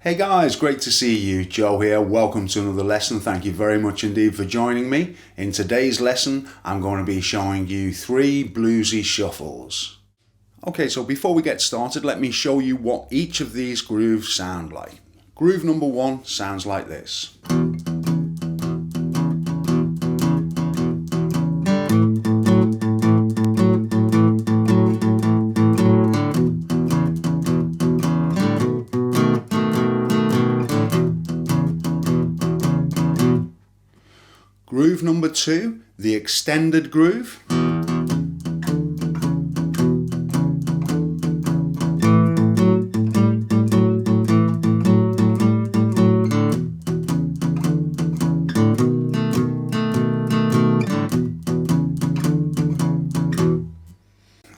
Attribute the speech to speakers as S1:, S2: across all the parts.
S1: Hey guys, great to see you. Joe here. Welcome to another lesson. Thank you very much indeed for joining me. In today's lesson, I'm going to be showing you 3 bluesy shuffles. Okay, so before we get started, let me show you what each of these grooves sound like. Groove number 1 sounds like this. Groove number 2, the extended groove.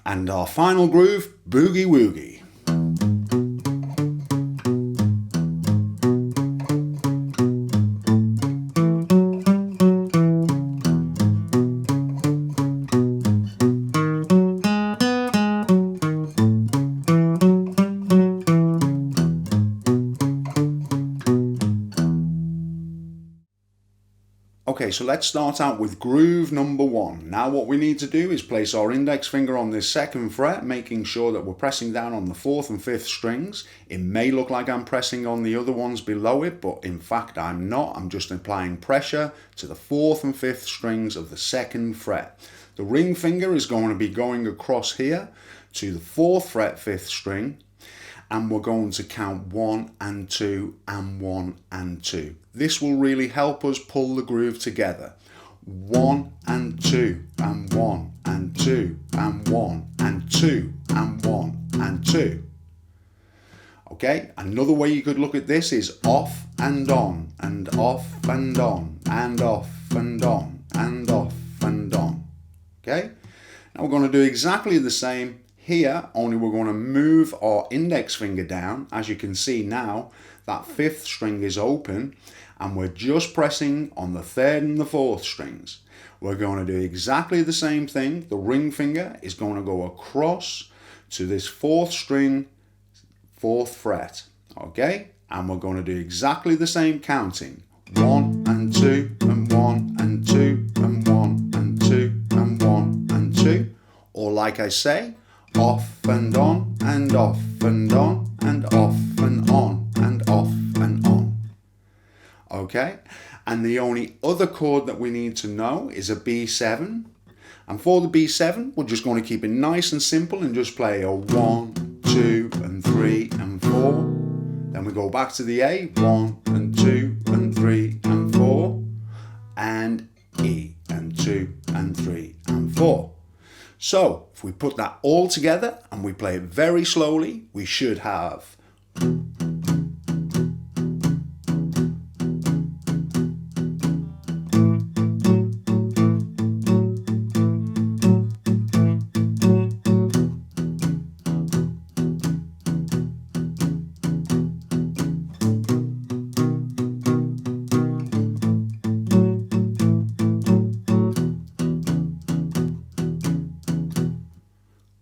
S1: And our final groove, boogie woogie. Okay, so let's start out with groove number 1. Now what we need to do is place our index finger on this 2nd fret, making sure that we're pressing down on the 4th and 5th strings. It may look like I'm pressing on the other ones below it, but in fact I'm not. I'm just applying pressure to the 4th and 5th strings of the 2nd fret. The ring finger is going to be going across here to the 4th fret 5th string, and we're going to count 1 and 2 and 1 and 2. This will really help us pull the groove together. 1 and 2 and 1 and 2 and 1 and 2 and 1 and 2. Okay, another way you could look at this is off and on and off and on and off and on and off and on. Okay, now we're going to do exactly the same here, only we're going to move our index finger down. As you can see now, that 5th string is open and we're just pressing on the 3rd and the 4th strings. We're going to do exactly the same thing. The ring finger is going to go across to this 4th string, 4th fret, okay? And we're going to do exactly the same counting. 1 and 2 and 1 and 2 and 1 and 2 and 1 and 2. Or like I say, off and on and off and on and off and on and off and on. Okay, and the only other chord that we need to know is a B7. And for the B7, we're just going to keep it nice and simple and just play a 1, 2 and 3 and 4. Then we go back to the A, 1 and 2 and 3 and 4, and E and 2 and 3 and 4. So, if we put that all together and we play it very slowly, we should have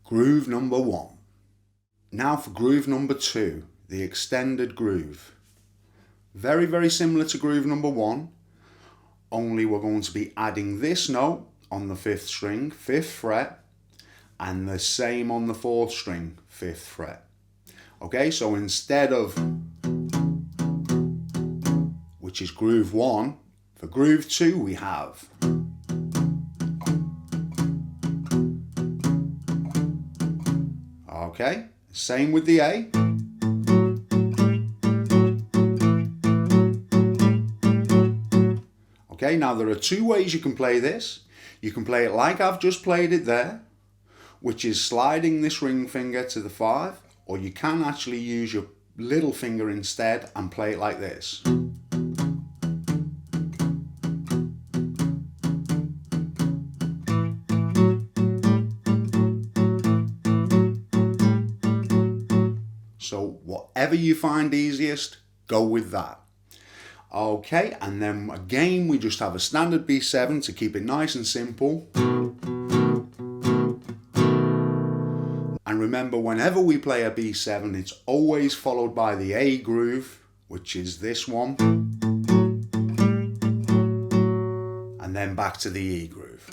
S1: groove number 1. Now for groove number 2, the extended groove. Very, very similar to groove number 1, only we're going to be adding this note on the 5th string, 5th fret, and the same on the 4th string, 5th fret. Okay, so instead of, which is groove 1, for groove 2 we have okay, same with the A. Okay, now there are 2 ways you can play this. You can play it like I've just played it there, which is sliding this ring finger to the 5, or you can actually use your little finger instead and play it like this. So whatever you find easiest, go with that. Okay, and then again we just have a standard B7 to keep it nice and simple. And remember, whenever we play a B7, it's always followed by the A groove which is this one, and then back to the E groove.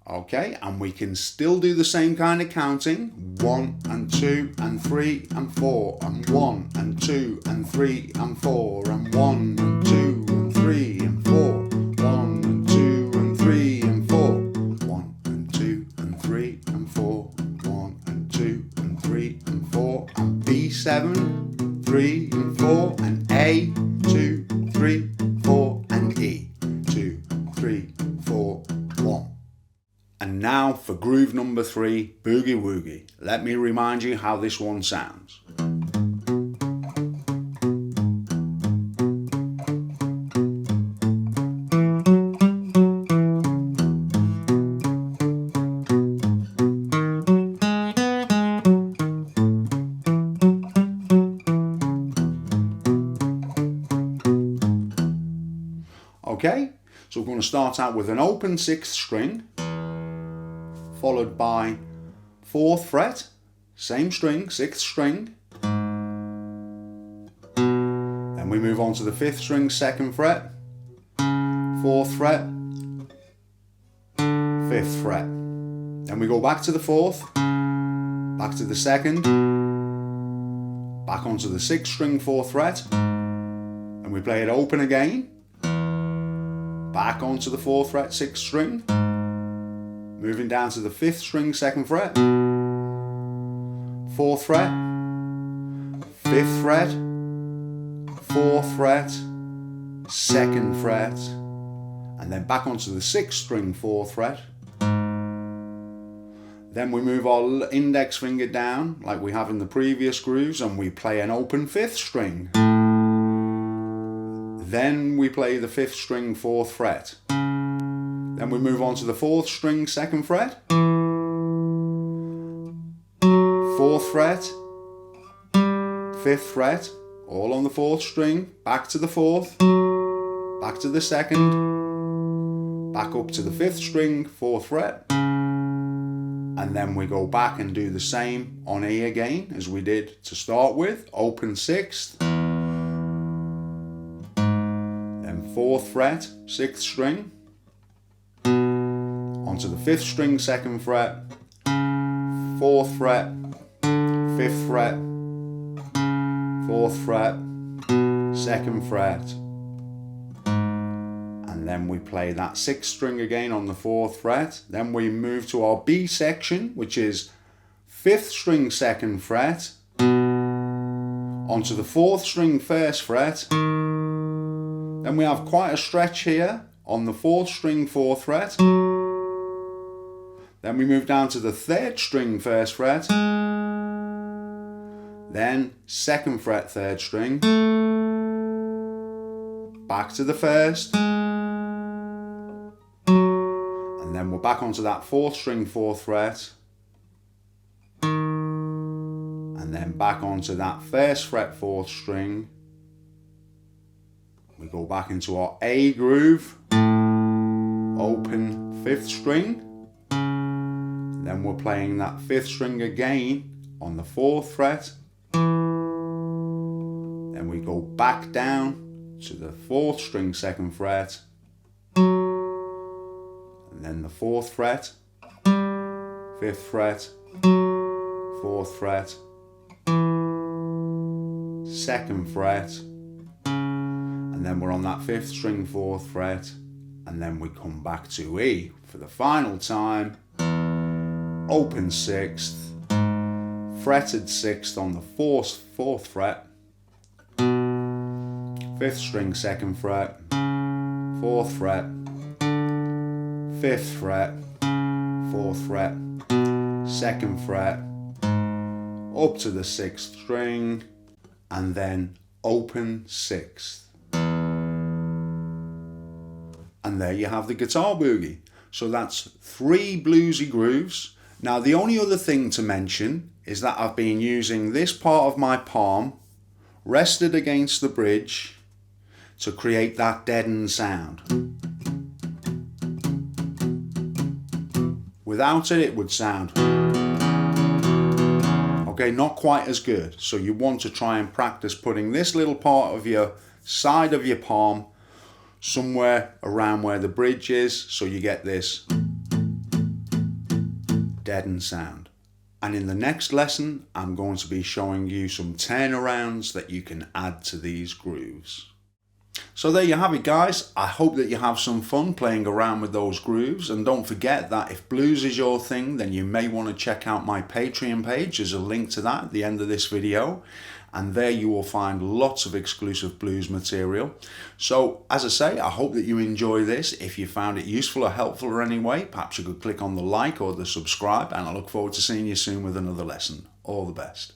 S1: Okay, and we can still do the same kind of counting. 1 and 2 and 3 and 4 and 1 and 2 and 3 and 4 and 1 and 2 and 3 and 4. 1 and 2 and 3 and 4. 1 and 2 and 3 and 4. 1 and 2 and 3 and 4 and B7, 3 and 4 and A, 2, 3, 4 and E, 2, 3, 4, 1. And now for groove number 3, Boogie Woogie. Let me remind you how this one sounds. Okay, so we're going to start out with an open 6th string, followed by 4th fret, same string, 6th string. Then we move on to the 5th string, 2nd fret, 4th fret, 5th fret. Then we go back to the 4th, back to the 2nd, back onto the 6th string, 4th fret, and we play it open again, back onto the 4th fret, 6th string, moving down to the 5th string, 2nd fret, 4th fret, 5th fret, 4th fret, 2nd fret, and then back onto the 6th string, 4th fret. Then we move our index finger down like we have in the previous grooves and we play an open 5th string. Then we play the 5th string, 4th fret. Then we move on to the 4th string, 2nd fret, 4th fret, 5th fret, all on the 4th string, back to the 4th, back to the 2nd, back up to the 5th string, 4th fret, and then we go back and do the same on E again as we did to start with, open 6th, then 4th fret, 6th string, onto the 5th string, 2nd fret, 4th fret, 5th fret, 4th fret, 2nd fret, and then we play that 6th string again on the 4th fret. Then we move to our B section, which is 5th string, 2nd fret, onto the 4th string, 1st fret. Then we have quite a stretch here on the 4th string, 4th fret. Then we move down to the 3rd string, 1st fret. Then 2nd fret, 3rd string. Back to the 1st. And then we're back onto that 4th string, 4th fret. And then back onto that 1st fret, 4th string. We go back into our A groove. Open 5th string. Then we're playing that 5th string again on the 4th fret. Then we go back down to the 4th string, 2nd fret. And then the 4th fret, 5th fret, 4th fret, 2nd fret. And then we're on that 5th string, 4th fret. And then we come back to E for the final time. Open 6th, fretted 6th on the 4th fret, 5th string, 2nd fret, 4th fret, 5th fret, 4th fret, 2nd fret, up to the 6th string, and then open 6th. And there you have the guitar boogie. So that's 3 bluesy grooves. Now the only other thing to mention is that I've been using this part of my palm rested against the bridge to create that deadened sound. Without it, it would sound. Okay, not quite as good. So you want to try and practice putting this little part of your side of your palm somewhere around where the bridge is, so you get this deadened sound. And in the next lesson, I'm going to be showing you some turnarounds that you can add to these grooves. So there you have it, guys. I hope that you have some fun playing around with those grooves, and don't forget that if blues is your thing, then you may want to check out my Patreon page. There's a link to that at the end of this video, and there you will find lots of exclusive blues material. So as I say, I hope that you enjoy this. If you found it useful or helpful in any way, perhaps you could click on the like or the subscribe, and I look forward to seeing you soon with another lesson. All the best.